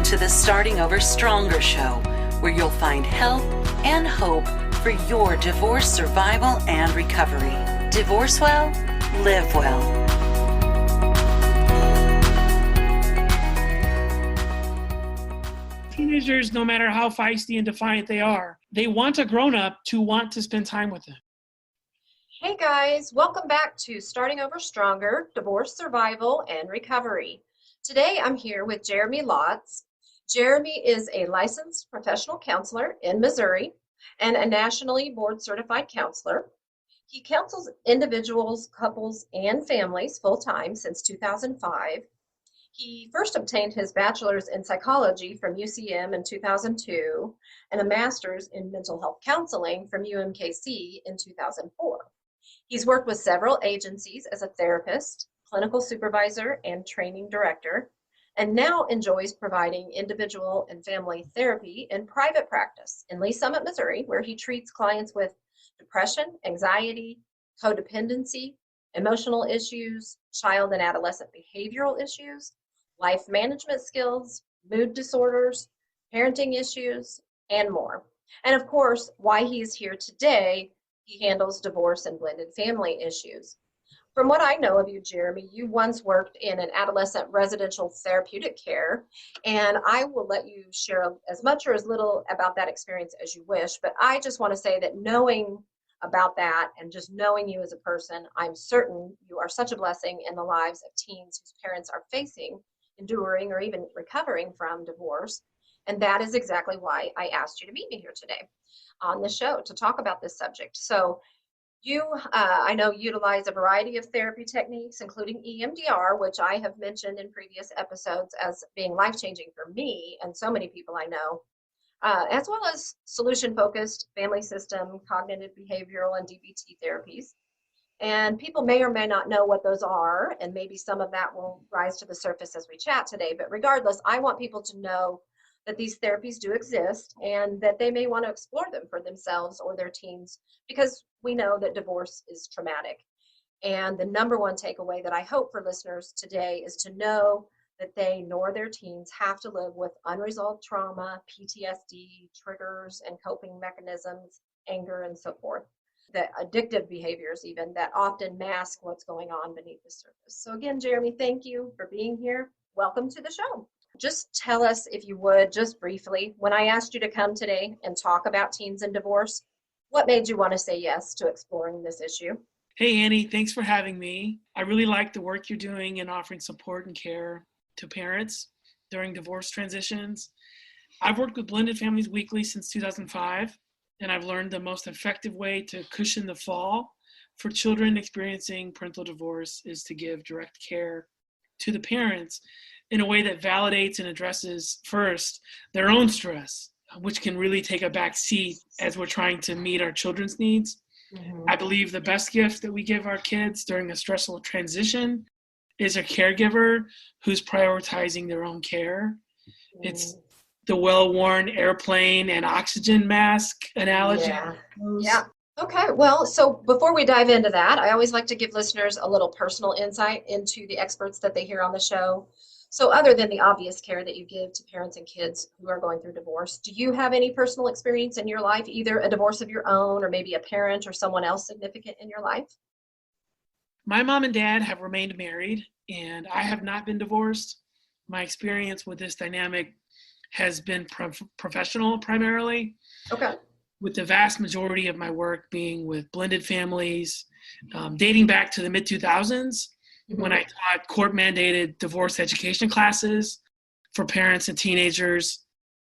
to the Starting Over Stronger show, where you'll find help and hope for your divorce survival and recovery. Divorce well, live well. Teenagers, no matter how feisty and defiant they are, they want a grown-up to want to spend time with them. Hey guys, welcome back to Starting Over Stronger, Divorce Survival and Recovery. Today I'm here with Jeremy Lotz. Jeremy is a licensed professional counselor in Missouri and a nationally board certified counselor. He counsels individuals, couples, and families full-time since 2005. He first obtained his bachelor's in psychology from UCM in 2002 and a master's in mental health counseling from UMKC in 2004. He's worked with several agencies as a therapist, clinical supervisor, and training director, and now enjoys providing individual and family therapy in private practice in Lee Summit, Missouri, where he treats clients with depression, anxiety, codependency, emotional issues, child and adolescent behavioral issues, life management skills, mood disorders, parenting issues, and more. And of course, why he's here today, he handles divorce and blended family issues. From what I know of you, Jeremy, you once worked in an adolescent residential therapeutic care, and I will let you share as much or as little about that experience as you wish, but I just want to say that knowing about that and just knowing you as a person, I'm certain you are such a blessing in the lives of teens whose parents are facing, enduring, or even recovering from divorce. And that is exactly why I asked you to meet me here today on the show to talk about this subject. So you, I know, utilize a variety of therapy techniques, including EMDR, which I have mentioned in previous episodes as being life-changing for me and so many people I know, as well as solution-focused family system, cognitive behavioral, and DBT therapies. And people may or may not know what those are, and maybe some of that will rise to the surface as we chat today. But regardless, I want people to know that these therapies do exist and that they may want to explore them for themselves or their teens, because we know that divorce is traumatic. And the number one takeaway that I hope for listeners today is to know that they nor their teens have to live with unresolved trauma, PTSD, triggers and coping mechanisms, anger, and so forth. The addictive behaviors even that often mask what's going on beneath the surface. So again, Jeremy, thank you for being here. Welcome to the show. Just tell us, if you would, just briefly, when I asked you to come today and talk about teens and divorce, what made you want to say yes to exploring this issue? Hey, Annie, thanks for having me. I really like the work you're doing in offering support and care to parents during divorce transitions. I've worked with blended families weekly since 2005, and I've learned the most effective way to cushion the fall for children experiencing parental divorce is to give direct care to the parents in a way that validates and addresses first their own stress, which can really take a back seat as we're trying to meet our children's needs. Mm-hmm. I believe the best gift that we give our kids during a stressful transition is a caregiver who's prioritizing their own care. Mm-hmm. It's the well-worn airplane and oxygen mask analogy. Yeah. Okay, well, so before we dive into that, I always like to give listeners a little personal insight into the experts that they hear on the show. So other than the obvious care that you give to parents and kids who are going through divorce, do you have any personal experience in your life, either a divorce of your own or maybe a parent or someone else significant in your life? My mom and dad have remained married, and I have not been divorced. My experience with this dynamic has been professional primarily. Okay. With the vast majority of my work being with blended families, dating back to the mid-2000s, when I taught court-mandated divorce education classes for parents and teenagers.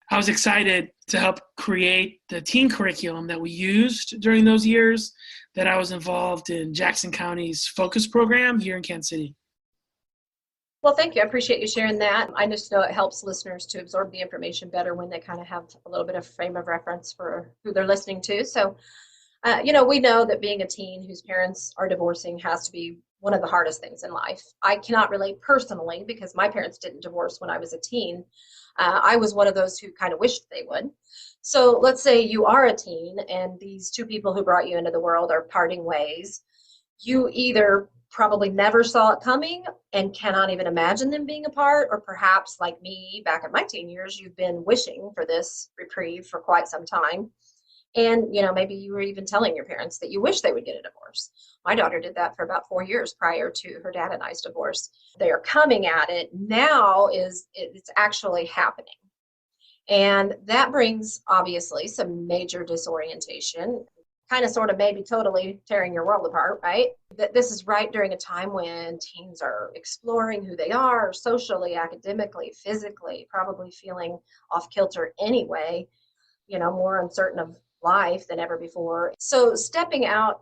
I was excited to help create the teen curriculum that we used during those years that I was involved in Jackson County's Focus program here in Kansas City. Well, thank you. I appreciate you sharing that. I just know it helps listeners to absorb the information better when they kind of have a little bit of frame of reference for who they're listening to. So, we know that being a teen whose parents are divorcing has to be one of the hardest things in life. I cannot relate personally because my parents didn't divorce when I was a teen. I was one of those who kind of wished they would. So let's say you are a teen and these two people who brought you into the world are parting ways. you either probably never saw it coming and cannot even imagine them being apart, or perhaps like me back in my teen years, you've been wishing for this reprieve for quite some time. And, maybe you were even telling your parents that you wish they would get a divorce. My daughter did that for about 4 years prior to her dad and I's divorce. They are coming at it now, it's actually happening. And that brings obviously some major disorientation, kind of sort of maybe totally tearing your world apart, right? That this is right during a time when teens are exploring who they are socially, academically, physically, probably feeling off kilter anyway, more uncertain of life than ever before. So stepping out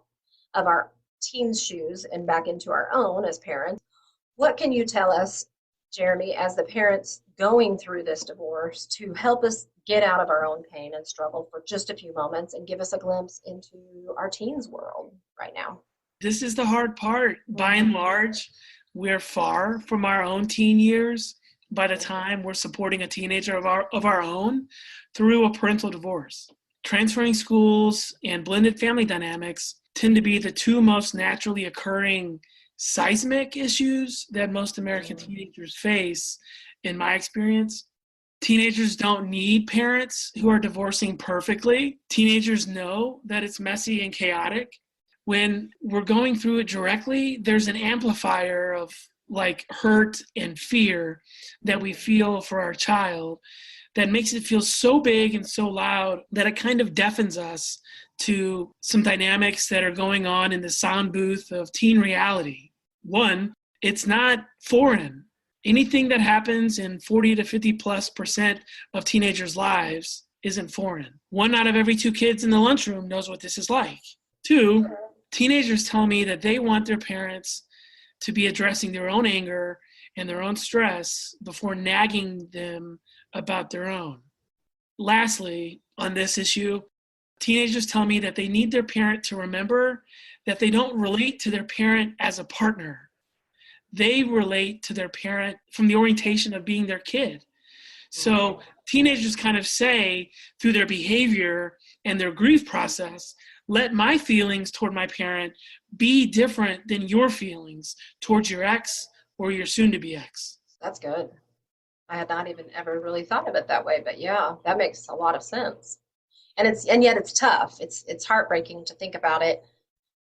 of our teens' shoes and back into our own as parents, what can you tell us, Jeremy, as the parents going through this divorce, to help us get out of our own pain and struggle for just a few moments and give us a glimpse into our teens' world right now? This is the hard part. By and large, we're far from our own teen years by the time we're supporting a teenager of our own through a parental divorce. Transferring schools and blended family dynamics tend to be the two most naturally occurring seismic issues that most American teenagers face, in my experience. Teenagers don't need parents who are divorcing perfectly. Teenagers know that it's messy and chaotic. When we're going through it directly, there's an amplifier of like hurt and fear that we feel for our child that makes it feel so big and so loud that it kind of deafens us to some dynamics that are going on in the sound booth of teen reality. One, it's not foreign. Anything that happens in 40 to 50+% of teenagers' lives isn't foreign. 1 out of every 2 kids in the lunchroom knows what this is like. 2, teenagers tell me that they want their parents to be addressing their own anger and their own stress before nagging them about their own. Lastly, on this issue, teenagers tell me that they need their parent to remember that they don't relate to their parent as a partner. They relate to their parent from the orientation of being their kid. So teenagers kind of say through their behavior and their grief process, let my feelings toward my parent be different than your feelings towards your ex or your soon-to-be ex. That's good. I had not even ever really thought of it that way, but yeah, that makes a lot of sense. And yet it's tough. It's heartbreaking to think about it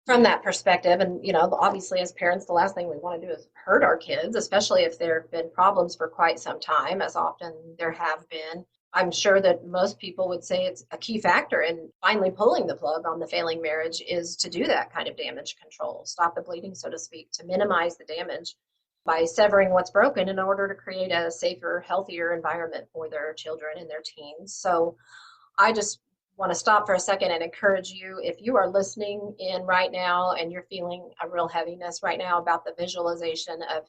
from that perspective. And, obviously as parents, the last thing we want to do is hurt our kids, especially if there have been problems for quite some time, as often there have been. I'm sure that most people would say it's a key factor in finally pulling the plug on the failing marriage is to do that kind of damage control, stop the bleeding, so to speak, to minimize the damage by severing what's broken in order to create a safer, healthier environment for their children and their teens. So I just want to stop for a second and encourage you, if you are listening in right now and you're feeling a real heaviness right now about the visualization of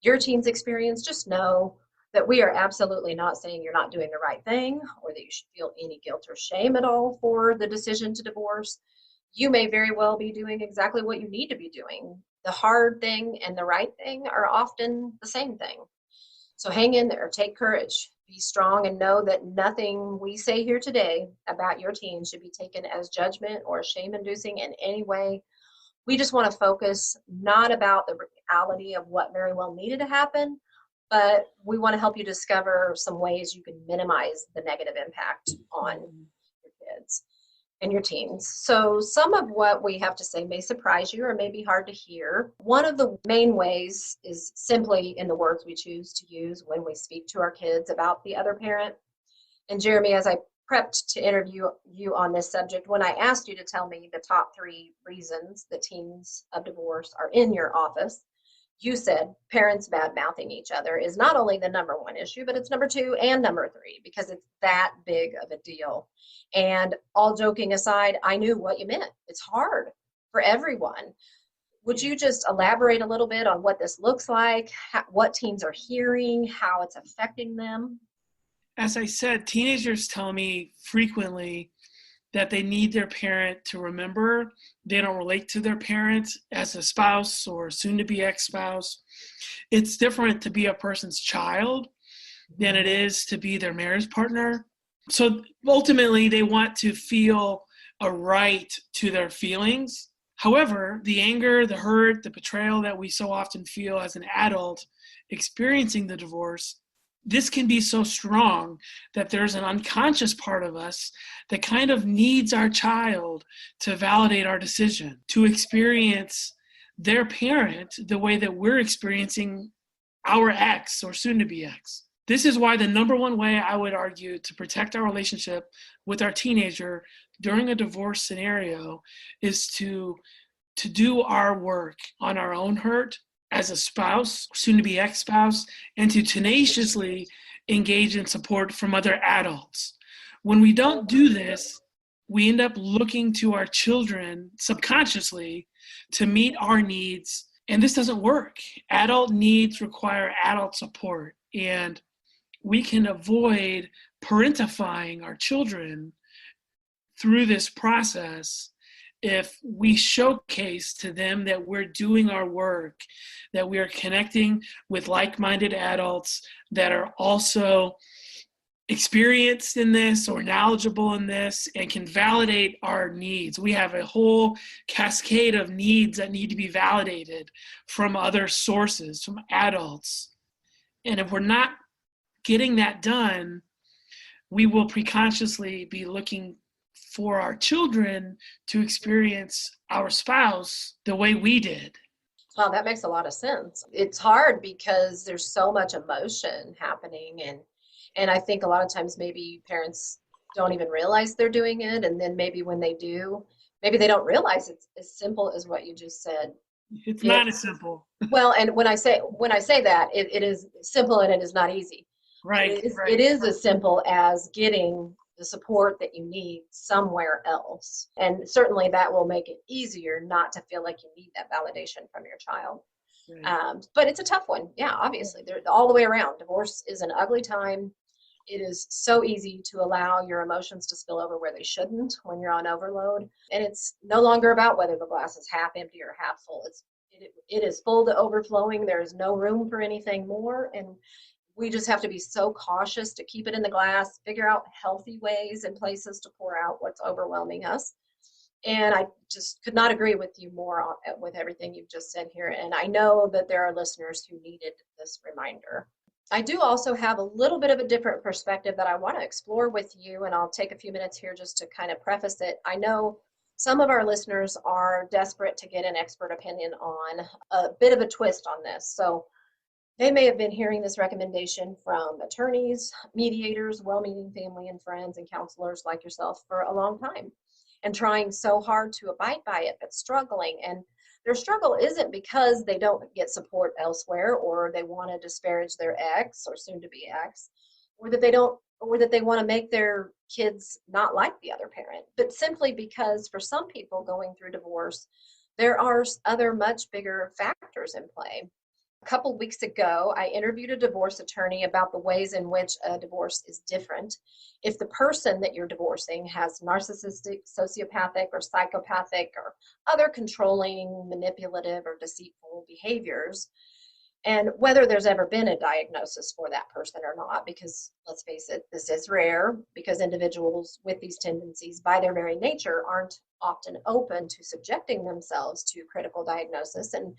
your teen's experience, just know that we are absolutely not saying you're not doing the right thing or that you should feel any guilt or shame at all for the decision to divorce. You may very well be doing exactly what you need to be doing. The hard thing and the right thing are often the same thing. So hang in there, take courage, be strong, and know that nothing we say here today about your teen should be taken as judgment or shame-inducing in any way. We just want to focus not about the reality of what very well needed to happen, but we want to help you discover some ways you can minimize the negative impact on your kids and your teens. So some of what we have to say may surprise you or may be hard to hear. One of the main ways is simply in the words we choose to use when we speak to our kids about the other parent. And Jeremy, as I prepped to interview you on this subject, when I asked you to tell me the top 3 reasons that teens of divorce are in your office, you said parents bad-mouthing each other is not only the number 1 issue, but it's number 2 and number 3 because it's that big of a deal. And all joking aside, I knew what you meant. It's hard for everyone. Would you just elaborate a little bit on what this looks like, what teens are hearing, how it's affecting them? As I said, teenagers tell me frequently that they need their parent to remember they don't relate to their parent as a spouse or soon-to-be ex-spouse. It's different to be a person's child than it is to be their marriage partner. So ultimately, they want to feel a right to their feelings However, the anger, the hurt, the betrayal that we so often feel as an adult experiencing the divorce, this can be so strong that there's an unconscious part of us that kind of needs our child to validate our decision, to experience their parent the way that we're experiencing our ex or soon to be ex. This is why the number one way I would argue to protect our relationship with our teenager during a divorce scenario is to do our work on our own hurt as a spouse, soon to be ex-spouse, and to tenaciously engage in support from other adults. When we don't do this, we end up looking to our children subconsciously to meet our needs, and this doesn't work. Adult needs require adult support, and we can avoid parentifying our children through this process if we showcase to them that we're doing our work, that we are connecting with like-minded adults that are also experienced in this or knowledgeable in this and can validate our needs. We have a whole cascade of needs that need to be validated from other sources, from adults. And if we're not getting that done, we will preconsciously be looking for our children to experience our spouse the way we did. Well, that makes a lot of sense. It's hard because there's so much emotion happening, and I think a lot of times maybe parents don't even realize they're doing it, and then maybe when they do, maybe they don't realize it's as simple as what you just said. It's not as simple. Well, and when I say that, it is simple and it is not easy. Right. It is as simple as getting the support that you need somewhere else. And certainly that will make it easier not to feel like you need that validation from your child. Right. But it's a tough one. Yeah, obviously. They're all the way around. Divorce is an ugly time. It is so easy to allow your emotions to spill over where they shouldn't when you're on overload. And it's no longer about whether the glass is half empty or half full. It is full to overflowing. There is no room for anything more. And we just have to be so cautious to keep it in the glass, figure out healthy ways and places to pour out what's overwhelming us. And I just could not agree with you more with everything you've just said here. And I know that there are listeners who needed this reminder. I do also have a little bit of a different perspective that I want to explore with you, and I'll take a few minutes here just to kind of preface it. I know some of our listeners are desperate to get an expert opinion on a bit of a twist on this. So they may have been hearing this recommendation from attorneys, mediators, well-meaning family and friends, and counselors like yourself for a long time, and trying so hard to abide by it, but struggling. And their struggle isn't because they don't get support elsewhere, or they want to disparage their ex or soon-to-be ex, or that they want to make their kids not like the other parent, but simply because for some people going through divorce, there are other much bigger factors in play. A couple weeks ago, I interviewed a divorce attorney about the ways in which a divorce is different if the person that you're divorcing has narcissistic, sociopathic, or psychopathic, or other controlling, manipulative, or deceitful behaviors, and whether there's ever been a diagnosis for that person or not, because let's face it, this is rare, because individuals with these tendencies by their very nature aren't often open to subjecting themselves to critical diagnosis, and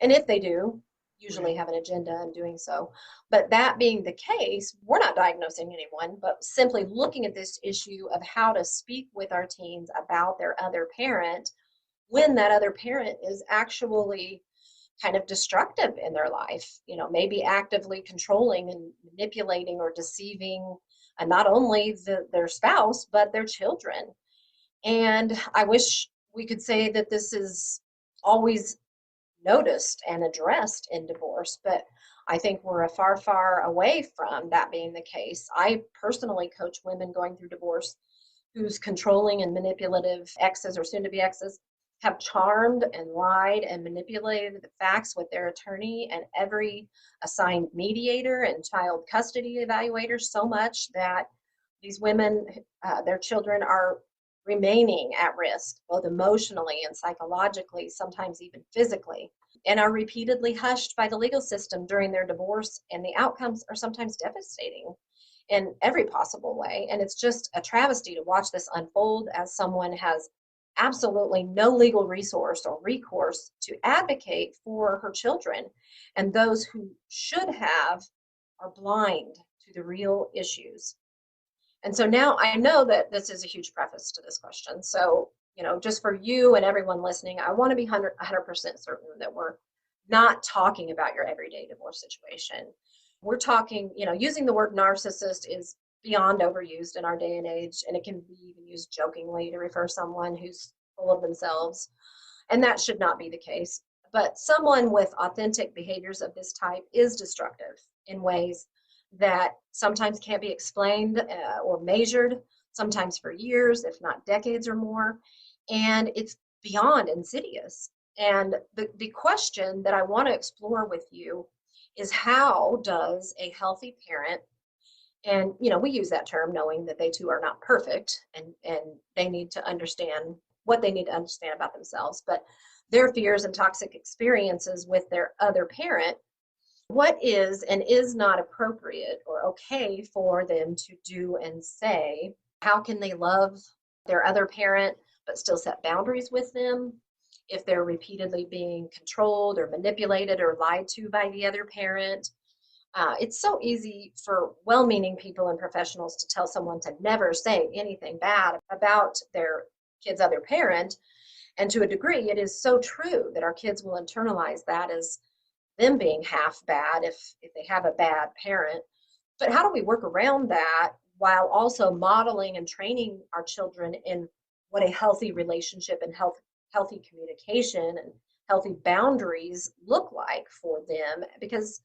if they do, usually have an agenda in doing so. But that being the case, we're not diagnosing anyone, but simply looking at this issue of how to speak with our teens about their other parent when that other parent is actually kind of destructive in their life, maybe actively controlling and manipulating or deceiving not only their spouse, but their children. And I wish we could say that this is always noticed and addressed in divorce, but I think we're a far, far away from that being the case. I personally coach women going through divorce whose controlling and manipulative exes or soon-to-be exes have charmed and lied and manipulated the facts with their attorney and every assigned mediator and child custody evaluator so much that these women, their children are remaining at risk, both emotionally and psychologically, sometimes even physically, and are repeatedly hushed by the legal system during their divorce, and the outcomes are sometimes devastating in every possible way. And it's just a travesty to watch this unfold as someone has absolutely no legal resource or recourse to advocate for her children. And those who should have are blind to the real issues. And so now I know that this is a huge preface to this question. So, just for you and everyone listening, I want to be 100% certain that we're not talking about your everyday divorce situation. We're talking, using the word narcissist is beyond overused in our day and age, and it can be even used jokingly to refer someone who's full of themselves, and that should not be the case. But someone with authentic behaviors of this type is destructive in ways that sometimes can't be explained or measured, sometimes for years, if not decades or more, and it's beyond insidious. And the question that I want to explore with you is, how does a healthy parent, and we use that term knowing that they too are not perfect, and they need to understand what they need to understand about themselves, but their fears and toxic experiences with their other parent, what is and is not appropriate or okay for them to do and say? How can they love their other parent but still set boundaries with them if they're repeatedly being controlled or manipulated or lied to by the other parent? It's so easy for well-meaning people and professionals to tell someone to never say anything bad about their kid's other parent. And to a degree, it is so true that our kids will internalize that as them being half bad if they have a bad parent. But how do we work around that while also modeling and training our children in what a healthy relationship and healthy communication and healthy boundaries look like for them? Because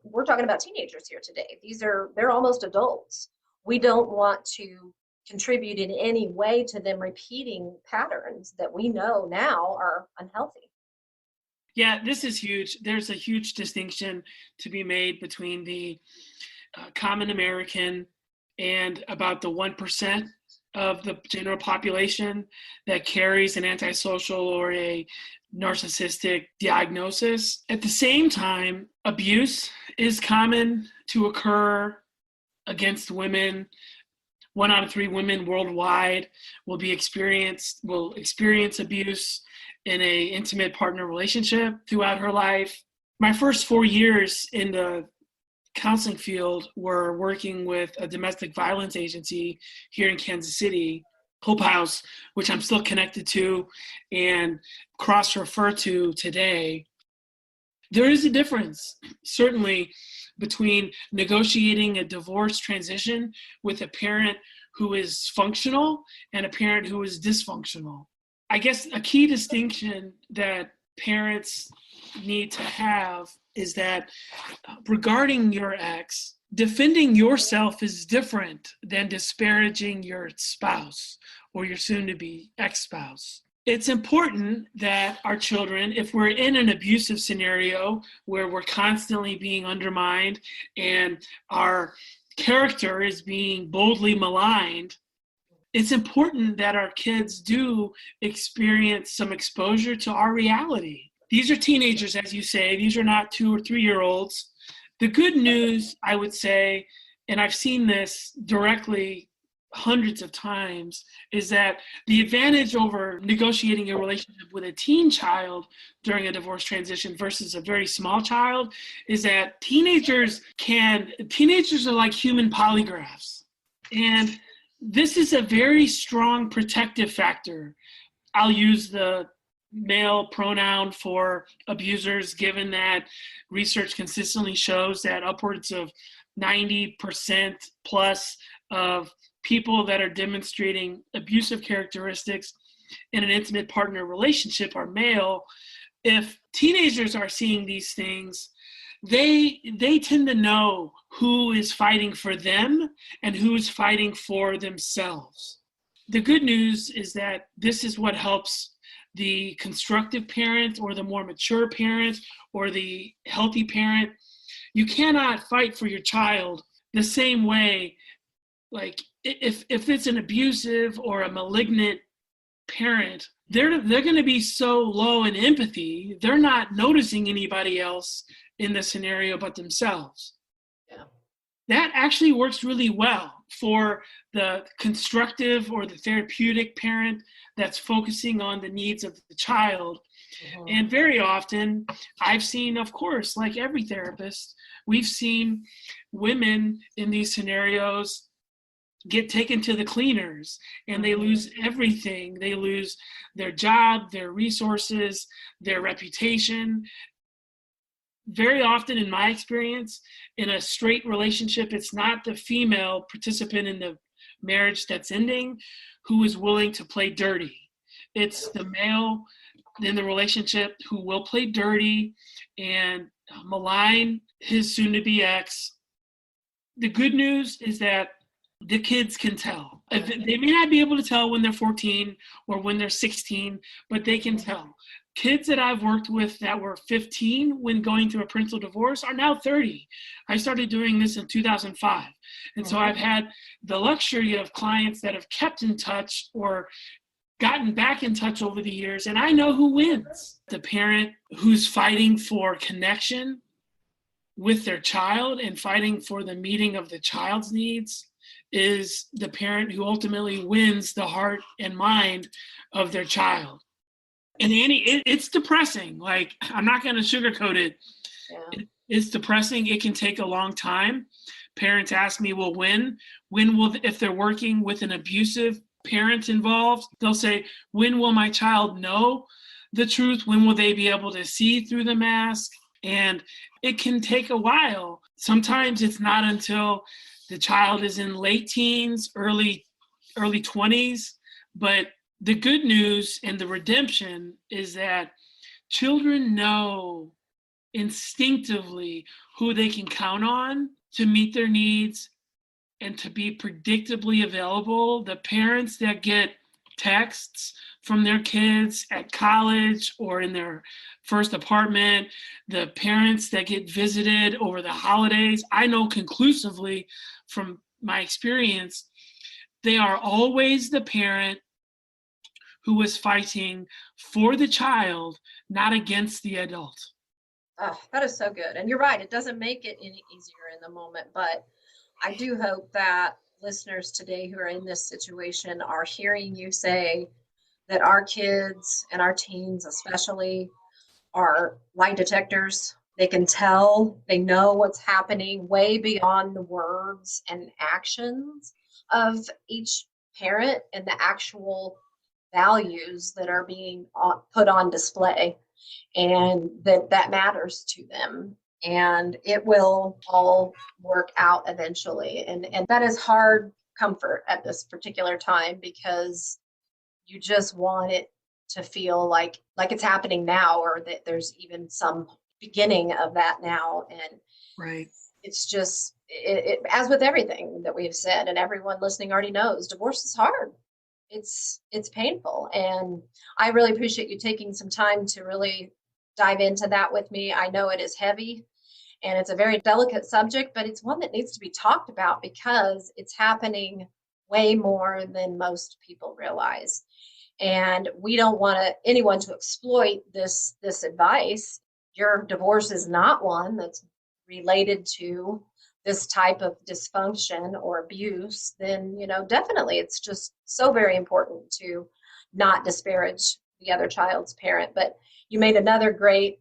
we're talking about teenagers here today. They're almost adults. We don't want to contribute in any way to them repeating patterns that we know now are unhealthy. Yeah, this is huge. There's a huge distinction to be made between the common American and about the 1% of the general population that carries an antisocial or a narcissistic diagnosis. At the same time, abuse is common to occur against women. 1 out of 3 women worldwide will experience abuse in a intimate partner relationship throughout her life. My first 4 years in the counseling field were working with a domestic violence agency here in Kansas City, Hope House, which I'm still connected to and cross-refer to today. There is a difference, certainly, between negotiating a divorce transition with a parent who is functional and a parent who is dysfunctional. I guess a key distinction that parents need to have is that regarding your ex, defending yourself is different than disparaging your spouse or your soon-to-be ex-spouse. It's important that our children, if we're in an abusive scenario where we're constantly being undermined and our character is being boldly maligned, it's important that our kids do experience some exposure to our reality. These are teenagers, as you say. These are not 2 or 3-year-olds. The good news, I would say, and I've seen this directly hundreds of times, is that the advantage over negotiating a relationship with a teen child during a divorce transition versus a very small child is that teenagers are like human polygraphs. And this is a very strong protective factor. I'll use the male pronoun for abusers, given that research consistently shows that upwards of 90% plus of people that are demonstrating abusive characteristics in an intimate partner relationship are male. If teenagers are seeing these things, they tend to know who is fighting for them and who is fighting for themselves. The good news is that this is what helps the constructive parent or the more mature parent or the healthy parent. You cannot fight for your child the same way. Like if it's an abusive or a malignant parent, they're going to be so low in empathy, they're not noticing anybody else in the scenario but themselves. Yeah. That actually works really well for the constructive or the therapeutic parent that's focusing on the needs of the child. And very often, I've seen, of course, like every therapist, we've seen women in these scenarios get taken to the cleaners, and they lose everything. They lose their job, their resources, their reputation. Very often, in my experience, in a straight relationship, it's not the female participant in the marriage that's ending who is willing to play dirty. It's the male in the relationship who will play dirty and malign his soon-to-be ex. The good news is that the kids can tell. They may not be able to tell when they're 14 or when they're 16, but they can tell. Kids that I've worked with that were 15 when going through a parental divorce are now 30. I started doing this in 2005. And so I've had the luxury of clients that have kept in touch or gotten back in touch over the years, and I know who wins. The parent who's fighting for connection with their child and fighting for the meeting of the child's needs is the parent who ultimately wins the heart and mind of their child. And Annie, it's depressing. Like, I'm not going to sugarcoat it. Yeah. It's depressing. It can take a long time. Parents ask me, well, when will, if they're working with an abusive parent involved, they'll say, when will my child know the truth? When will they be able to see through the mask? And it can take a while. Sometimes it's not until the child is in late teens, early 20s. But the good news and the redemption is that children know instinctively who they can count on to meet their needs and to be predictably available. The parents that get texts from their kids at college or in their first apartment, the parents that get visited over the holidays, I know conclusively from my experience, they are always the parent who is fighting for the child, not against the adult. Oh, that is so good. And you're right, it doesn't make it any easier in the moment, but I do hope that listeners today who are in this situation are hearing you say that our kids and our teens especially are lie detectors. They can tell, they know what's happening way beyond the words and actions of each parent and the actual values that are being put on display, and that matters to them. And it will all work out eventually. And that is hard comfort at this particular time, because you just want it to feel like it's happening now, or that there's even some beginning of that now. And Right. it's just, it as with everything that we've said, and everyone listening already knows, divorce is hard. It's painful. And I really appreciate you taking some time to really dive into that with me. I know it is heavy and it's a very delicate subject, but it's one that needs to be talked about because it's happening way more than most people realize. And we don't want anyone to exploit this advice. Your divorce is not one that's related to this type of dysfunction or abuse, then, definitely it's just so very important to not disparage the other child's parent. But you made another great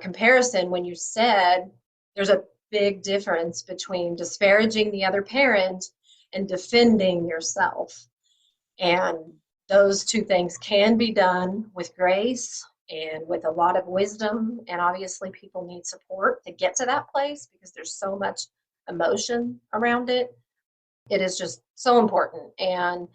comparison when you said there's a big difference between disparaging the other parent and defending yourself. And those two things can be done with grace and with a lot of wisdom. And obviously people need support to get to that place because there's so much emotion around it. It is just so important. And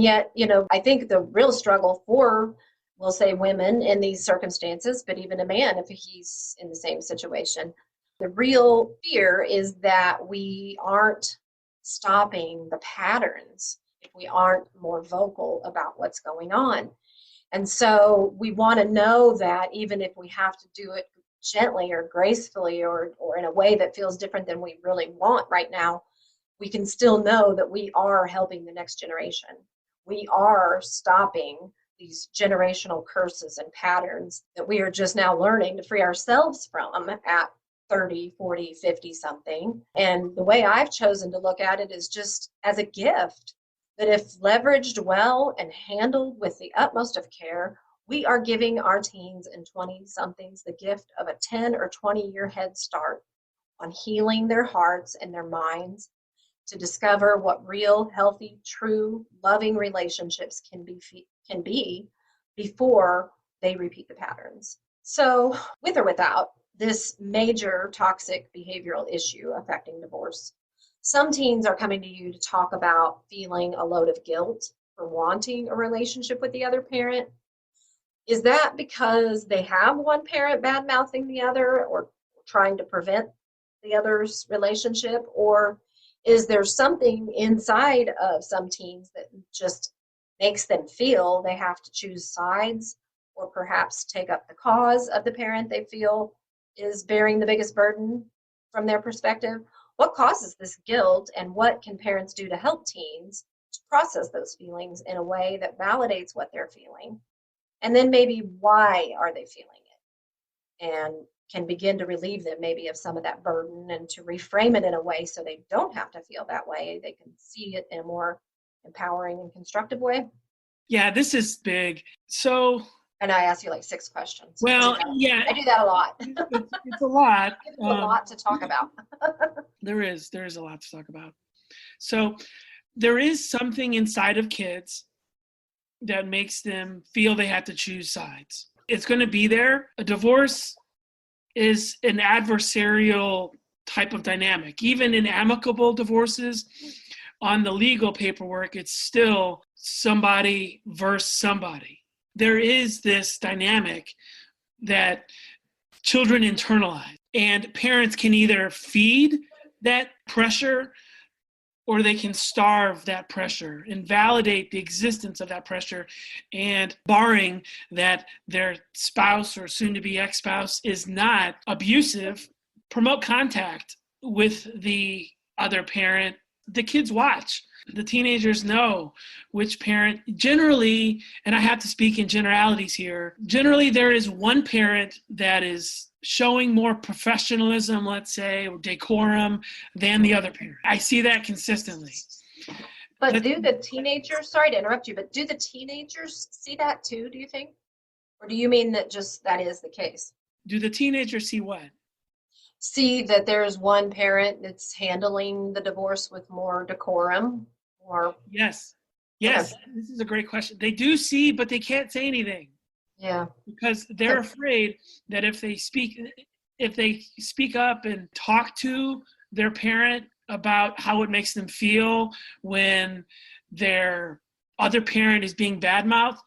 yet, I think the real struggle for, we'll say, women in these circumstances, but even a man if he's in the same situation, the real fear is that we aren't stopping the patterns if we aren't more vocal about what's going on. And so we want to know that even if we have to do it gently or gracefully or in a way that feels different than we really want right now, we can still know that we are helping the next generation. We are stopping these generational curses and patterns that we are just now learning to free ourselves from at 30, 40, 50 something. And the way I've chosen to look at it is just as a gift that if leveraged well and handled with the utmost of care, we are giving our teens and 20 somethings the gift of a 10 or 20-year head start on healing their hearts and their minds to discover what real, healthy, true, loving relationships can be before they repeat the patterns. So, with or without this major toxic behavioral issue affecting divorce, some teens are coming to you to talk about feeling a load of guilt for wanting a relationship with the other parent. Is that because they have one parent bad-mouthing the other or trying to prevent the other's relationship? Or is there something inside of some teens that just makes them feel they have to choose sides or perhaps take up the cause of the parent they feel is bearing the biggest burden from their perspective? What causes this guilt, and what can parents do to help teens to process those feelings in a way that validates what they're feeling? And then maybe why are they feeling it? And can begin to relieve them maybe of some of that burden and to reframe it in a way so they don't have to feel that way. They can see it in a more empowering and constructive way. Yeah, this is big. So, and I asked you like 6 questions. Well, yeah. I do that a lot. It's a lot. It's a lot to talk about. There is a lot to talk about. So there is something inside of kids that makes them feel they have to choose sides. It's going to be there. A divorce is an adversarial type of dynamic. Even in amicable divorces, on the legal paperwork, it's still somebody versus somebody. There is this dynamic that children internalize, and parents can either feed that pressure or they can starve that pressure and validate the existence of that pressure. And barring that their spouse or soon-to-be ex-spouse is not abusive, promote contact with the other parent. The kids watch. The teenagers know which parent. Generally, and I have to speak in generalities here, generally there is one parent that is showing more professionalism, let's say, or decorum than the other parent. I see that consistently. But do the teenagers, sorry to interrupt you, but do the teenagers see that too, do you think? Or do you mean that just that is the case? Do the teenagers see what? See that there's one parent that's handling the divorce with more decorum? Or Yes. This is a great question. They do see, but they can't say anything. Yeah. Because they're afraid that if they speak up and talk to their parent about how it makes them feel when their other parent is being badmouthed,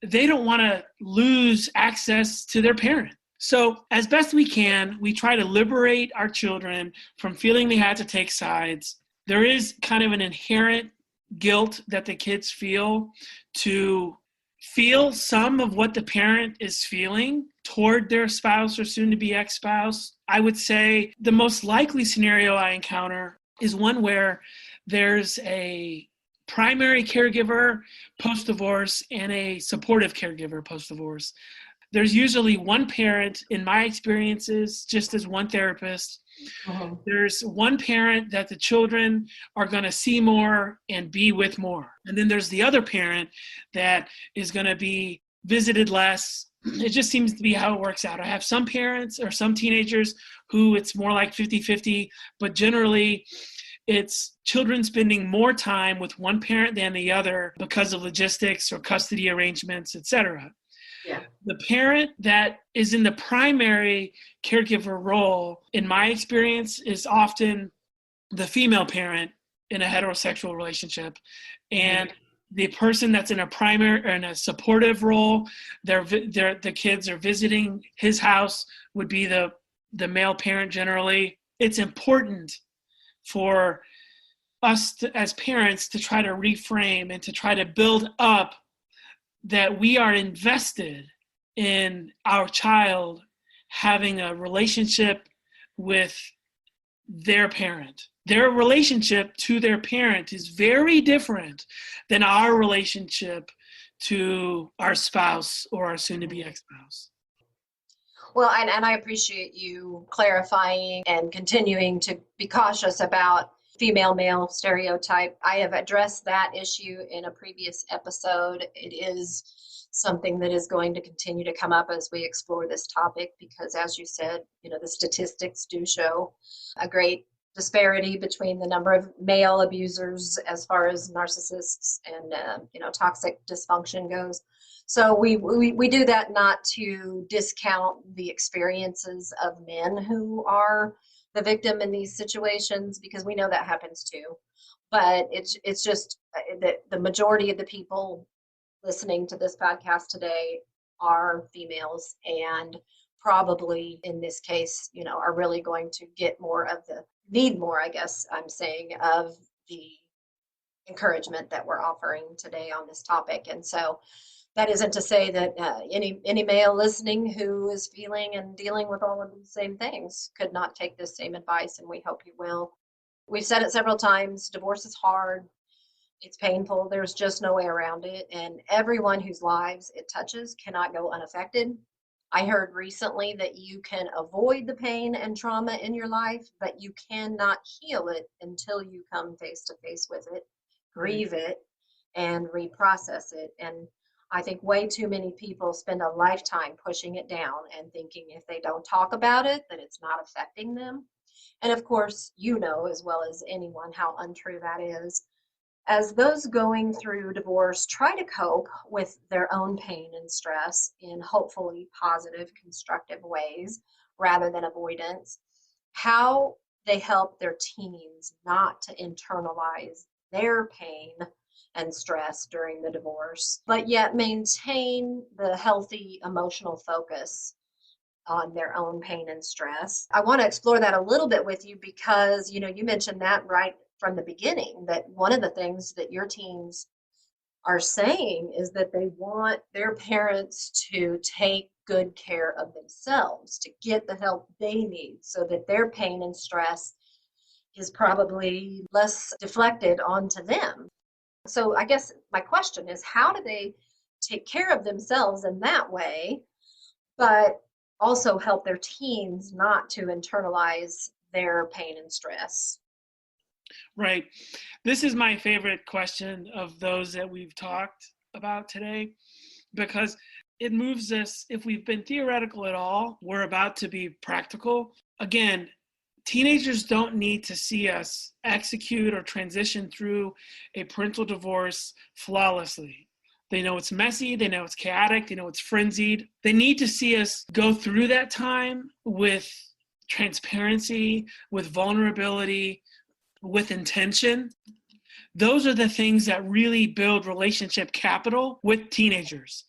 they don't want to lose access to their parent. So as best we can, we try to liberate our children from feeling they had to take sides. There is kind of an inherent guilt that the kids feel to feel some of what the parent is feeling toward their spouse or soon-to-be ex-spouse. I would say the most likely scenario I encounter is one where there's a primary caregiver post-divorce and a supportive caregiver post-divorce. There's usually one parent, in my experiences, just as one therapist. There's one parent that the children are going to see more and be with more. And then there's the other parent that is going to be visited less. It just seems to be how it works out. I have some parents or some teenagers who it's more like 50-50, but generally it's children spending more time with one parent than the other because of logistics or custody arrangements, etc. Yeah. The parent that is in the primary caregiver role, in my experience, is often the female parent in a heterosexual relationship. And the person that's in a primary or in a supportive role, the kids are visiting his house, would be the male parent generally. It's important for us as parents to try to reframe and to try to build up that we are invested in our child having a relationship with their parent. Their relationship to their parent is very different than our relationship to our spouse or our soon-to-be ex-spouse. Well, and I appreciate you clarifying and continuing to be cautious about female male stereotype. I have addressed that issue in a previous episode. It is something that is going to continue to come up as we explore this topic because, as you said, the statistics do show a great disparity between the number of male abusers as far as narcissists and toxic dysfunction goes. So we do that not to discount the experiences of men who are the victim in these situations, because we know that happens too. But it's just that the majority of the people listening to this podcast today are females, and probably in this case, are really going to need more, I guess I'm saying, of the encouragement that we're offering today on this topic. And so that isn't to say that any male listening who is feeling and dealing with all of the same things could not take this same advice, and we hope you will. We've said it several times, divorce is hard, it's painful, there's just no way around it, and everyone whose lives it touches cannot go unaffected. I heard recently that you can avoid the pain and trauma in your life, but you cannot heal it until you come face to face with it, grieve it, and reprocess it. And I think way too many people spend a lifetime pushing it down and thinking if they don't talk about it, that it's not affecting them. And of course, as well as anyone how untrue that is. As those going through divorce try to cope with their own pain and stress in hopefully positive, constructive ways rather than avoidance, how they help their teens not to internalize their pain and stress during the divorce, but yet maintain the healthy emotional focus on their own pain and stress. I want to explore that a little bit with you because, you mentioned that right from the beginning, that one of the things that your teens are saying is that they want their parents to take good care of themselves, to get the help they need so that their pain and stress is probably less deflected onto them. So I guess my question is, how do they take care of themselves in that way, but also help their teens not to internalize their pain and stress? Right. This is my favorite question of those that we've talked about today, because it moves us, if we've been theoretical at all, we're about to be practical. Again, teenagers don't need to see us execute or transition through a parental divorce flawlessly. They know it's messy, they know it's chaotic, they know it's frenzied. They need to see us go through that time with transparency, with vulnerability, with intention. Those are the things that really build relationship capital with teenagers.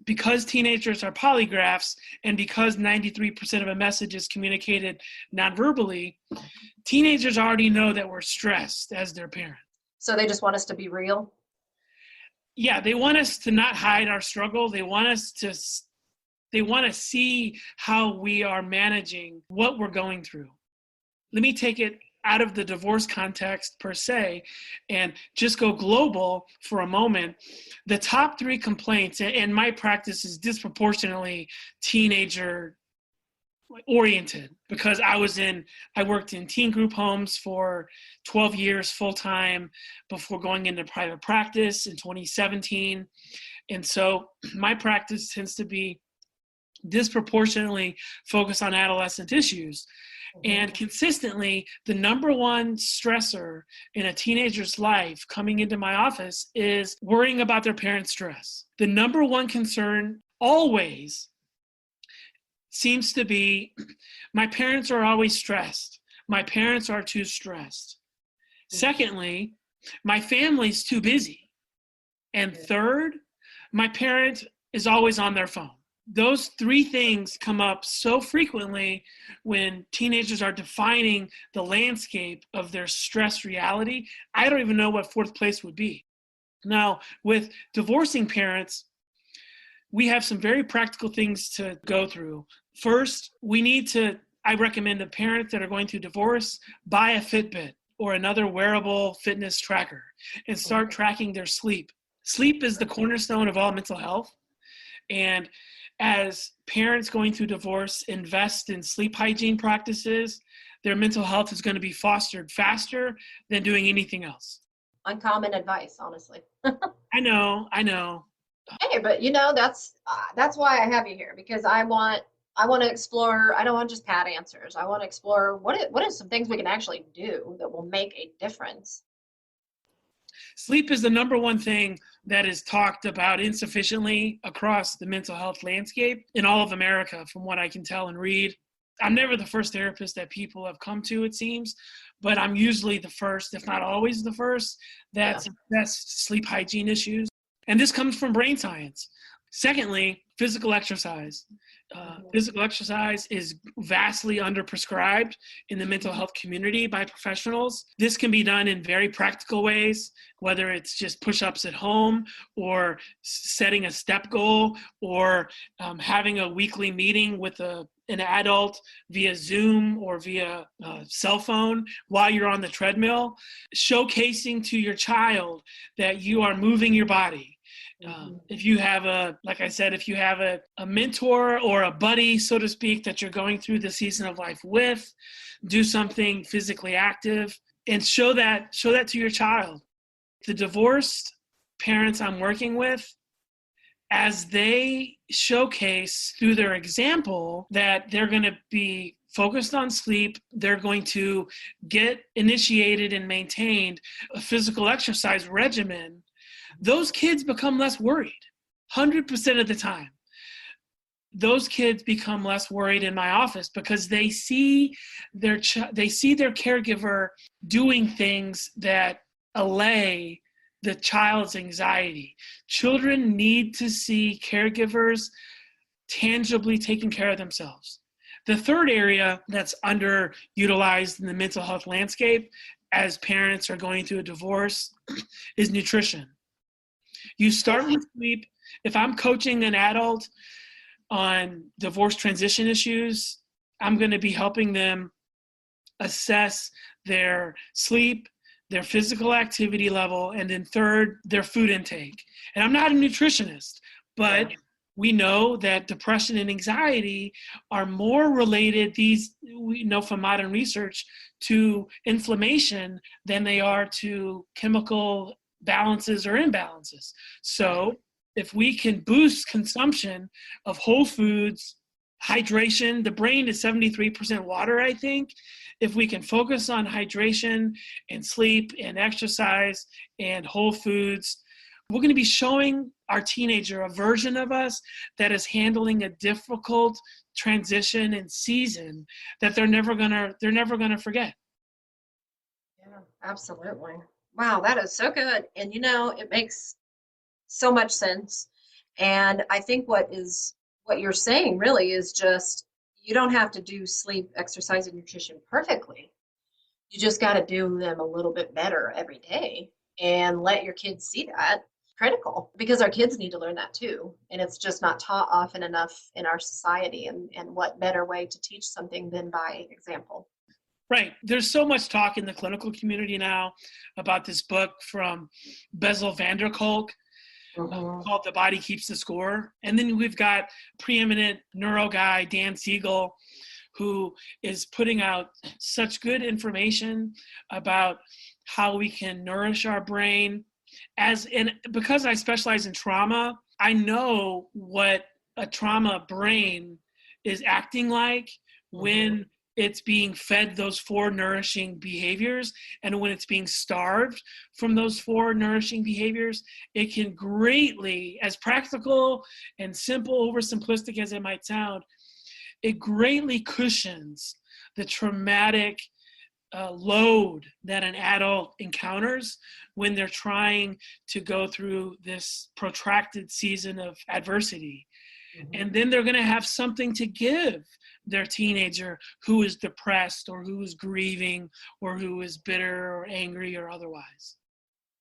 Because teenagers are polygraphs and because 93% of a message is communicated non-verbally, teenagers already know that we're stressed as their parent. So they just want us to be real? Yeah, they want us to not hide our struggle. They want to see how we are managing what we're going through. Let me take it out of the divorce context per se and just go global for a moment. The top 3 complaints, and my practice is disproportionately teenager oriented because I worked in teen group homes for 12 years full time before going into private practice in 2017. And so my practice tends to be disproportionately focused on adolescent issues. And consistently, the number one stressor in a teenager's life coming into my office is worrying about their parents' stress. The number one concern always seems to be, my parents are always stressed. My parents are too stressed. Secondly, my family's too busy. And third, my parent is always on their phone. Those 3 things come up so frequently when teenagers are defining the landscape of their stress reality. I don't even know what 4th place would be. Now, with divorcing parents, we have some very practical things to go through. First, I recommend the parents that are going through divorce buy a Fitbit or another wearable fitness tracker and start tracking their sleep. Sleep is the cornerstone of all mental health. And as parents going through divorce invest in sleep hygiene practices, their mental health is going to be fostered faster than doing anything else. Uncommon advice, honestly. I know. Hey, but that's why I have you here, because I want to explore. I don't want just pat answers. I want to explore what is some things we can actually do that will make a difference. Sleep is the number one thing that is talked about insufficiently across the mental health landscape in all of America, from what I can tell and read. I'm never the first therapist that people have come to, it seems, but I'm usually the first, if not always the first, that's sleep hygiene issues. And this comes from brain science. Secondly, physical exercise. Physical exercise is vastly underprescribed in the mental health community by professionals. This can be done in very practical ways, whether it's just push-ups at home or setting a step goal or having a weekly meeting with an adult via Zoom or via cell phone while you're on the treadmill, showcasing to your child that you are moving your body. If you have if you have a mentor or a buddy, so to speak, that you're going through the season of life with, do something physically active and show that to your child. The divorced parents I'm working with, as they showcase through their example that they're going to be focused on sleep, they're going to get initiated and maintained a physical exercise regimen, those kids become less worried 100% of the time. Those kids become less worried in my office because they see their caregiver doing things that allay the child's anxiety. Children need to see caregivers tangibly taking care of themselves. The third area that's underutilized in the mental health landscape as parents are going through a divorce is nutrition. You start with sleep. If I'm coaching an adult on divorce transition issues, I'm going to be helping them assess their sleep, their physical activity level, and then third, their food intake. And I'm not a nutritionist, but we know that depression and anxiety are more related, we know from modern research, to inflammation than they are to chemical balances or imbalances. So if we can boost consumption of whole foods, hydration, the brain is 73% water, I think. If we can focus on hydration and sleep and exercise and whole foods, we're going to be showing our teenager a version of us that is handling a difficult transition and season that they're never going to forget. Yeah, absolutely. Wow, that is so good. And it makes so much sense. And I think what you're saying really is just, you don't have to do sleep, exercise, and nutrition perfectly. You just got to do them a little bit better every day and let your kids see that. Critical, because our kids need to learn that too. And it's just not taught often enough in our society. And what better way to teach something than by example? Right. There's so much talk in the clinical community now about this book from Bessel van der Kolk called The Body Keeps the Score. And then we've got preeminent neuro guy, Dan Siegel, who is putting out such good information about how we can nourish our brain. Because I specialize in trauma, I know what a trauma brain is acting like when it's being fed those 4 nourishing behaviors, and when it's being starved from those 4 nourishing behaviors, it can greatly, as practical and simple, oversimplistic as it might sound, it greatly cushions the traumatic load that an adult encounters when they're trying to go through this protracted season of adversity. And then they're going to have something to give their teenager who is depressed or who is grieving or who is bitter or angry or otherwise.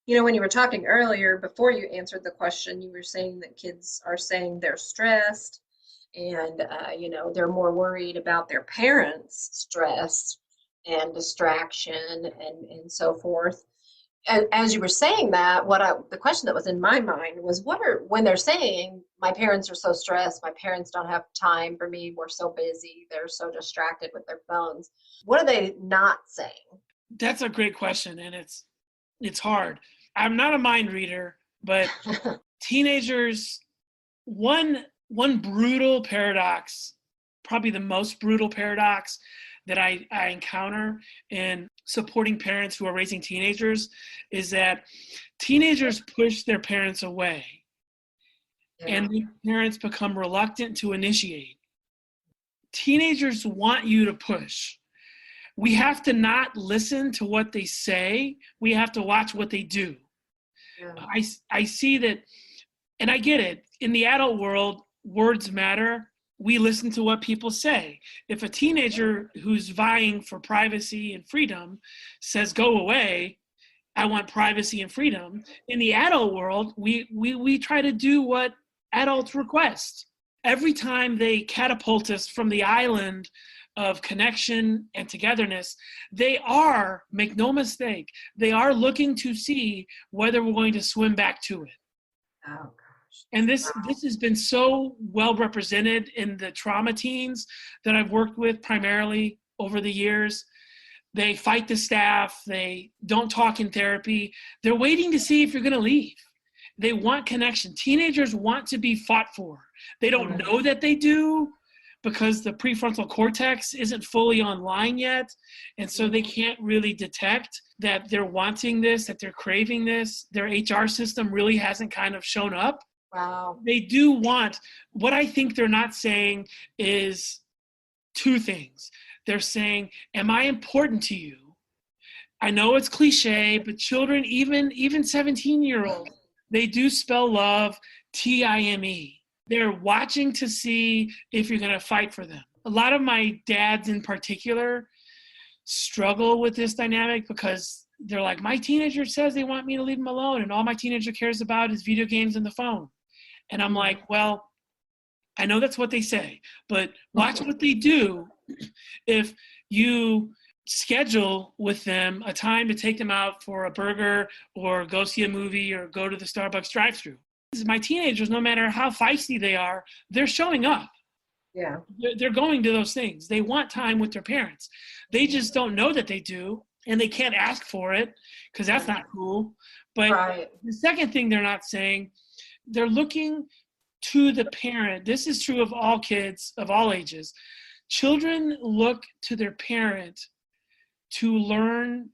When you were talking earlier, before you answered the question, you were saying that kids are saying they're stressed and, they're more worried about their parents' stress and distraction and so forth. as you were saying that, the question that was in my mind was, when they're saying, my parents are so stressed, my parents don't have time for me, we're so busy, they're so distracted with their phones, what are they not saying? That's a great question, and it's hard. I'm not a mind reader, but teenagers, one brutal paradox, probably the most brutal paradox that I encounter in supporting parents who are raising teenagers, is that teenagers push their parents away, and the parents become reluctant to initiate. Teenagers want you to push. We have to not listen to what they say. We have to watch what they do. Yeah. I see that, and I get it. In the adult world, words matter. We listen to what people say. If a teenager who's vying for privacy and freedom says, go away, I want privacy and freedom. In the adult world, we try to do what adults request. Every time they catapult us from the island of connection and togetherness, they are, make no mistake, they are looking to see whether we're going to swim back to it. Oh, gosh. And this has been so well represented in the trauma teens that I've worked with primarily over the years. They fight the staff. They don't talk in therapy. They're waiting to see if you're going to leave. They want connection. Teenagers want to be fought for. They don't know that they do, because the prefrontal cortex isn't fully online yet. And so they can't really detect that they're wanting this, that they're craving this. Their HR system really hasn't kind of shown up. Wow. They do want, what I think they're not saying is two things. They're saying, am I important to you? I know it's cliche, but children, even 17-year-olds, they do spell love Time. They're watching to see if you're going to fight for them. A lot of my dads in particular struggle with this dynamic, because they're like, my teenager says they want me to leave them alone, and all my teenager cares about is video games and the phone. And I'm like, well, I know that's what they say, but watch what they do if you schedule with them a time to take them out for a burger or go see a movie or go to the Starbucks drive-thru. My teenagers, no matter how feisty they are, they're showing up. Yeah. They're going to those things. They want time with their parents. They just don't know that they do, and they can't ask for it because that's not cool. But The second thing they're not saying, they're looking to the parent. This is true of all kids of all ages. Children look to their parent to learn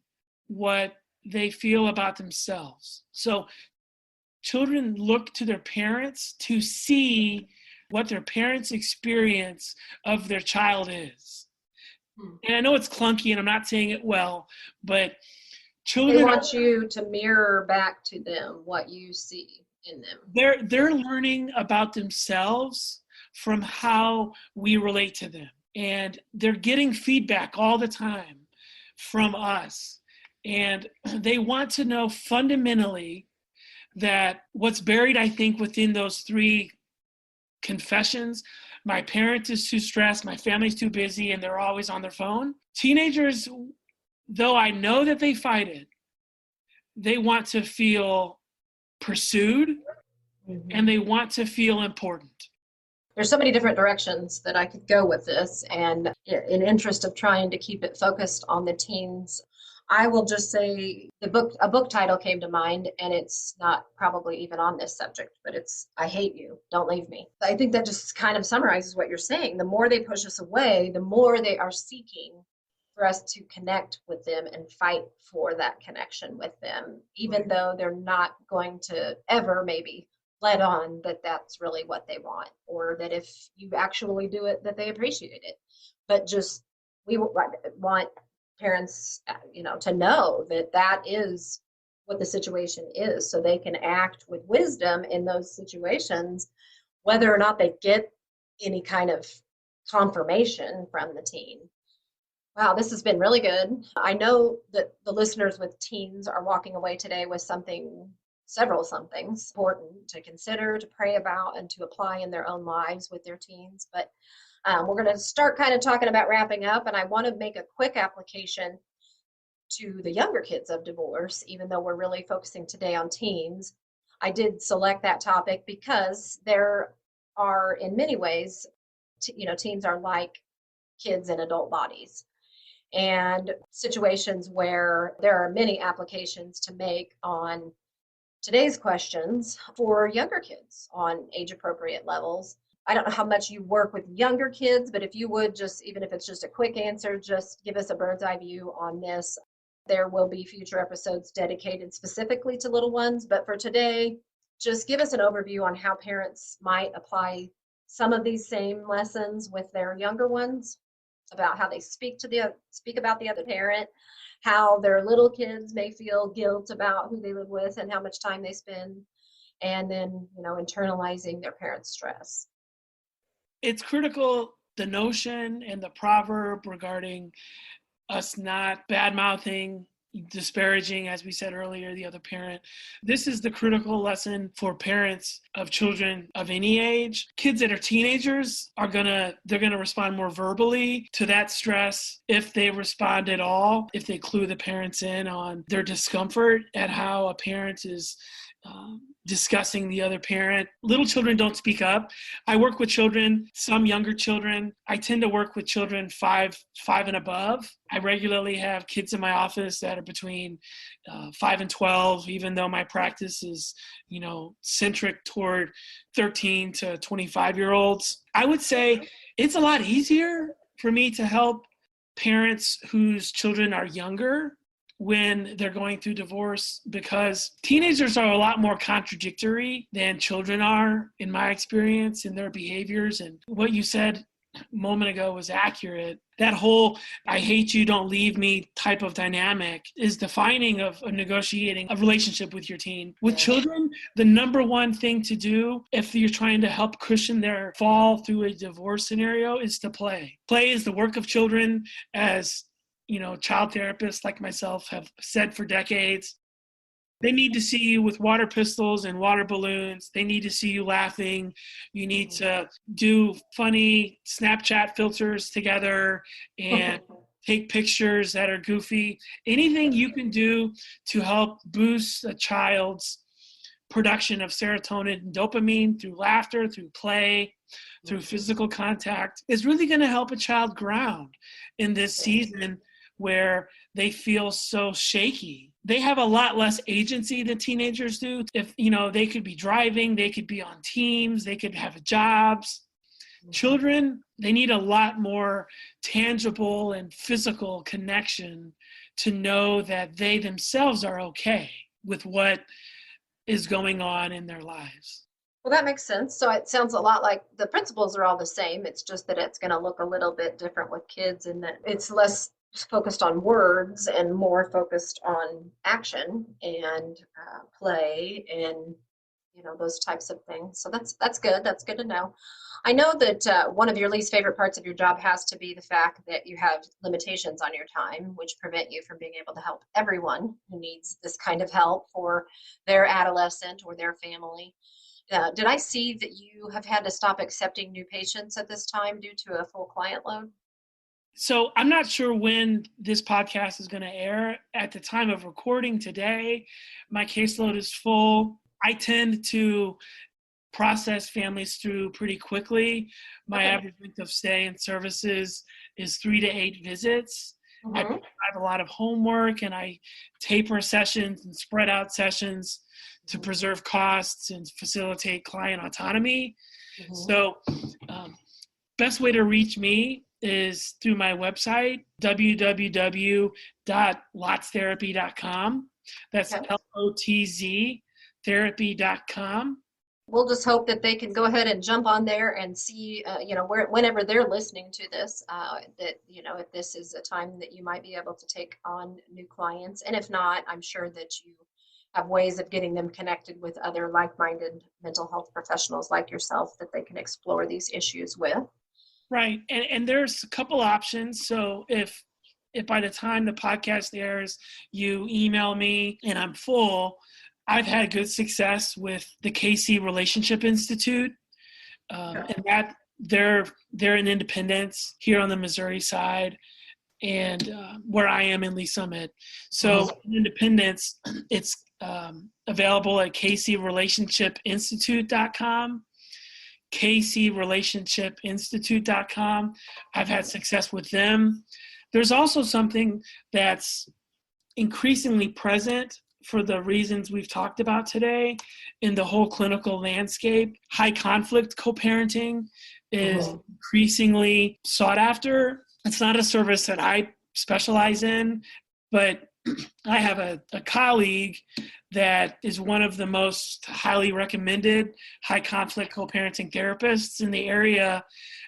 what they feel about themselves. So children look to their parents to see what their parents' experience of their child is. And I know it's clunky and I'm not saying it well, but children— They want you to mirror back to them what you see in them. They're learning about themselves from how we relate to them. And they're getting feedback all the time from us. And they want to know fundamentally that what's buried, I think, within those three confessions: my parent is too stressed, my family's too busy, and they're always on their phone. Teenagers, though I know that they fight it, they want to feel pursued, and they want to feel important. There's so many different directions that I could go with this, and in interest of trying to keep it focused on the teens, I will just say a book title came to mind, and it's not probably even on this subject, but it's I Hate You, Don't Leave Me. I think that just kind of summarizes what you're saying. The more they push us away, the more they are seeking for us to connect with them and fight for that connection with them, even though they're not going to ever maybe let on that that's really what they want, or that if you actually do it, that they appreciate it. But just, we want parents, to know that that is what the situation is, so they can act with wisdom in those situations, whether or not they get any kind of confirmation from the teen. Wow, this has been really good. I know that the listeners with teens are walking away today with several somethings important to consider, to pray about, and to apply in their own lives with their teens. But we're going to start kind of talking about wrapping up, and I want to make a quick application to the younger kids of divorce, even though we're really focusing today on teens. I did select that topic because there are, in many ways, teens are like kids in adult bodies, and situations where there are many applications to make on today's questions for younger kids on age appropriate levels. I don't know how much you work with younger kids, but if you would just, even if it's just a quick answer, just give us a bird's eye view on this. There will be future episodes dedicated specifically to little ones, but for today, just give us an overview on how parents might apply some of these same lessons with their younger ones, about how they speak about the other parent, how their little kids may feel guilt about who they live with and how much time they spend, and then, internalizing their parents' stress. It's critical, the notion and the proverb regarding us not bad-mouthing, disparaging, as we said earlier, the other parent. This is the critical lesson for parents of children of any age. Kids that are teenagers they're gonna respond more verbally to that stress, if they respond at all, if they clue the parents in on their discomfort at how a parent is discussing the other parent. Little children don't speak up. I work with children, some younger children. I tend to work with children five and above. I regularly have kids in my office that are between 5 and 12, even though my practice is, centric toward 13 to 25-year-olds. I would say it's a lot easier for me to help parents whose children are younger when they're going through divorce, because teenagers are a lot more contradictory than children are, in my experience, in their behaviors. And what you said a moment ago was accurate. That whole "I hate you, don't leave me" type of dynamic is defining of negotiating a relationship with your teen. With children, the number one thing to do if you're trying to help cushion their fall through a divorce scenario is to play. Play is the work of children, as child therapists like myself have said for decades. They need to see you with water pistols and water balloons. They need to see you laughing. You need to do funny Snapchat filters together and take pictures that are goofy. Anything you can do to help boost a child's production of serotonin and dopamine through laughter, through play, through physical contact is really going to help a child ground in this season where they feel so shaky. They have a lot less agency than teenagers do. If, they could be driving, they could be on teams, they could have jobs. Children, they need a lot more tangible and physical connection to know that they themselves are okay with what is going on in their lives. Well, that makes sense. So it sounds a lot like the principles are all the same. It's just that it's going to look a little bit different with kids, and that it's less focused on words and more focused on action and play and those types of things. So that's good. That's good to know. I know that one of your least favorite parts of your job has to be the fact that you have limitations on your time, which prevent you from being able to help everyone who needs this kind of help for their adolescent or their family. Did I see that you have had to stop accepting new patients at this time due to a full client load? So I'm not sure when this podcast is going to air. At the time of recording today, my caseload is full. I tend to process families through pretty quickly. My average length of stay in services is 3 to 8 visits. I have a lot of homework, and I taper sessions and spread out sessions to preserve costs and facilitate client autonomy. So best way to reach me is through my website, www.lotztherapy.com. That's LOTZ therapy.com. We'll just hope that they can go ahead and jump on there and see, whenever they're listening to this, that, if this is a time that you might be able to take on new clients. And if not, I'm sure that you have ways of getting them connected with other like-minded mental health professionals like yourself that they can explore these issues with. Right. And there's a couple options. So if by the time the podcast airs, you email me and I'm full, I've had good success with the KC Relationship Institute, and that they're in Independence here on the Missouri side. and where I am in Lee Summit. So in Independence, it's available at kcrelationshipinstitute.com. kcrelationshipinstitute.com. I've had success with them. There's also something that's increasingly present for the reasons we've talked about today in the whole clinical landscape. High conflict co-parenting is increasingly sought after. It's not a service that I specialize in, but I have a colleague that is one of the most highly recommended high conflict co-parenting therapists in the area.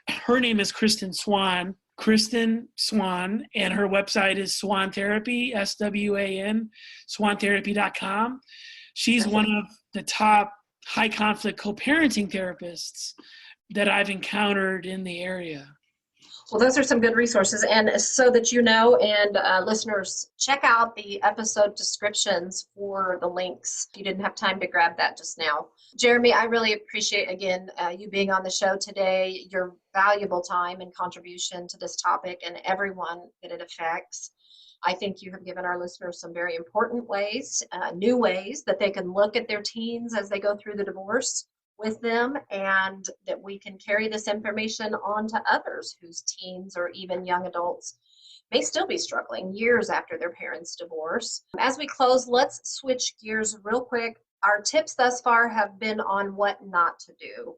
Her name is Kristen Swan, and her website is Swan Therapy, SWAN, swantherapy.com. She's one of the top high conflict co-parenting therapists that I've encountered in the area. Well, those are some good resources. And so that you know, and listeners, check out the episode descriptions for the links. If you didn't have time to grab that just now. Jeremy, I really appreciate, again, you being on the show today, your valuable time and contribution to this topic and everyone that it affects. I think you have given our listeners some very important ways, new ways that they can look at their teens as they go through the divorce with them, and that we can carry this information on to others whose teens or even young adults may still be struggling years after their parents' divorce. As we close, let's switch gears real quick. Our tips thus far have been on what not to do.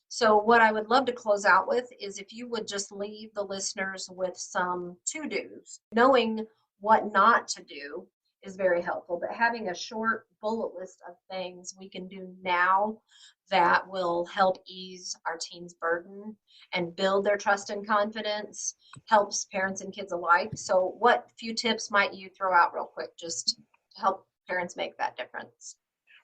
So what I would love to close out with is if you would just leave the listeners with some to-dos. Knowing what not to do is very helpful, but having a short bullet list of things we can do now that will help ease our teens' burden and build their trust and confidence helps parents and kids alike. So what few tips might you throw out real quick just to help parents make that difference?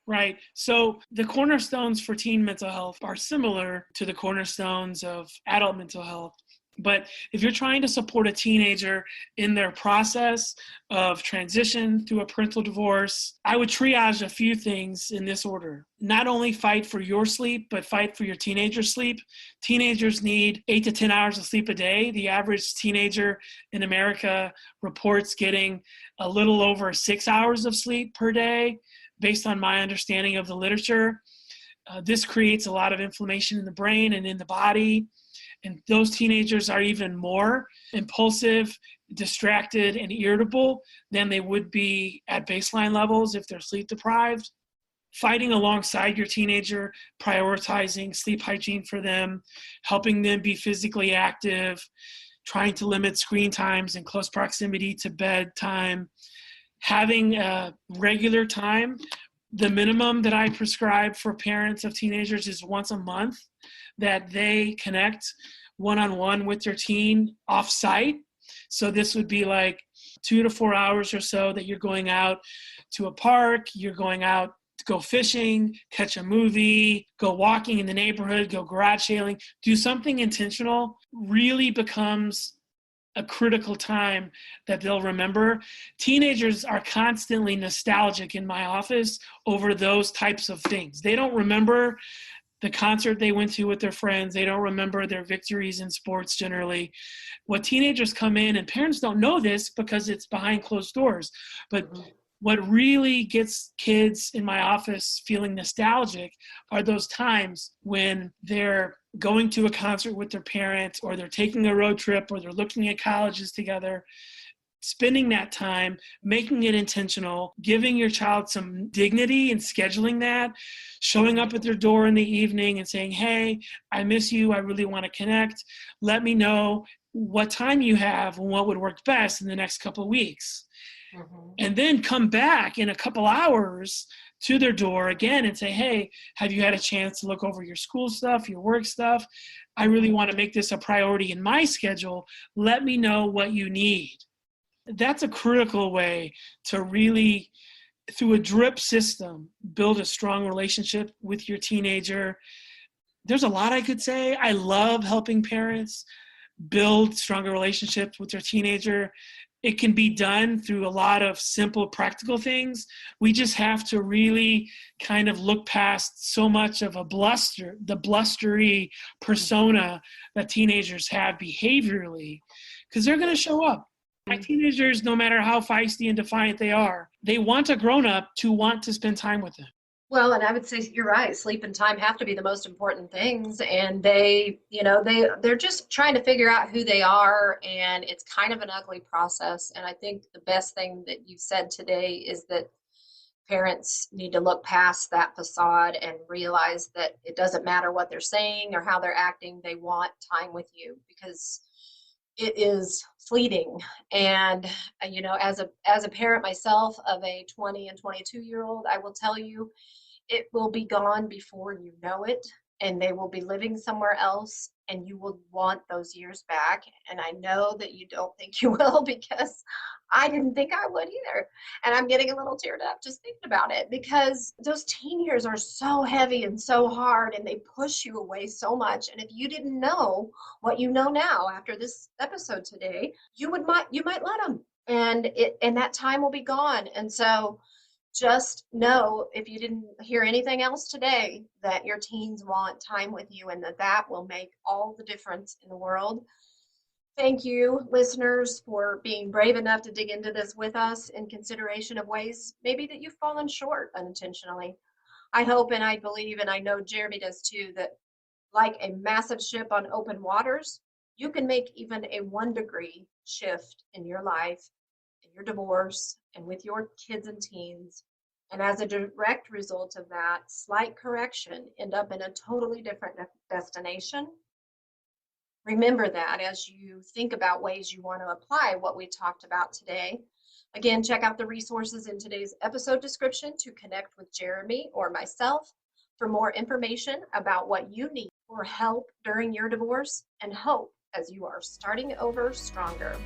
Right. So the cornerstones for teen mental health are similar to the cornerstones of adult mental health. But if you're trying to support a teenager in their process of transition through a parental divorce, I would triage a few things in this order. Not only fight for your sleep, but fight for your teenager's sleep. Teenagers need 8 to 10 hours of sleep a day. The average teenager in America reports getting a little over 6 hours of sleep per day, based on my understanding of the literature. This creates a lot of inflammation in the brain and in the body. And those teenagers are even more impulsive, distracted, and irritable than they would be at baseline levels if they're sleep deprived. Fighting alongside your teenager, prioritizing sleep hygiene for them, helping them be physically active, trying to limit screen times in close proximity to bedtime, having a regular time. The minimum that I prescribe for parents of teenagers is once a month that they connect one-on-one with their teen off-site. So this would be like 2 to 4 hours or so that you're going out to a park, you're going out to go fishing, catch a movie, go walking in the neighborhood, go garage sailing, do something intentional, really becomes a critical time that they'll remember. Teenagers are constantly nostalgic in my office over those types of things. They don't remember the concert they went to with their friends. They don't remember their victories in sports generally. What teenagers come in, and parents don't know this because it's behind closed doors, but what really gets kids in my office feeling nostalgic are those times when they're going to a concert with their parents, or they're taking a road trip, or they're looking at colleges together. Spending that time, making it intentional, giving your child some dignity and scheduling that, showing up at their door in the evening and saying, hey, I miss you. I really want to connect. Let me know what time you have and what would work best in the next couple of weeks. And then come back in a couple hours to their door again and say, hey, have you had a chance to look over your school stuff, your work stuff? I really want to make this a priority in my schedule. Let me know what you need. That's a critical way to really, through a drip system, build a strong relationship with your teenager. There's a lot I could say. I love helping parents build stronger relationships with their teenager. It can be done through a lot of simple, practical things. We just have to really kind of look past so much of the blustery persona that teenagers have behaviorally, because they're going to show up. My teenagers, no matter how feisty and defiant they are, they want a grown-up to want to spend time with them. Well, and I would say you're right. Sleep and time have to be the most important things, and they're just trying to figure out who they are, and it's kind of an ugly process. And I think the best thing that you said today is that parents need to look past that facade and realize that it doesn't matter what they're saying or how they're acting. They want time with you because it is fleeting. And as a parent myself of a 20 and 22-year-old, I will tell you, it will be gone before you know it, and they will be living somewhere else, and you will want those years back. And I know that you don't think you will, because I didn't think I would either. And I'm getting a little teared up just thinking about it, because those teen years are so heavy and so hard, and they push you away so much. And if you didn't know what you know now after this episode today, you might let them, and that time will be gone. And so just know, if you didn't hear anything else today, that your teens want time with you, and that will make all the difference in the world. Thank you, listeners, for being brave enough to dig into this with us in consideration of ways maybe that you've fallen short unintentionally. I hope and I believe, and I know Jeremy does too, that like a massive ship on open waters, you can make even a 1-degree shift in your life, your divorce, and with your kids and teens, and as a direct result of that slight correction, end up in a totally different destination. Remember that as you think about ways you want to apply what we talked about today. Again, check out the resources in today's episode description to connect with Jeremy or myself for more information about what you need for help during your divorce and hope as you are starting over stronger.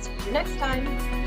See you next time.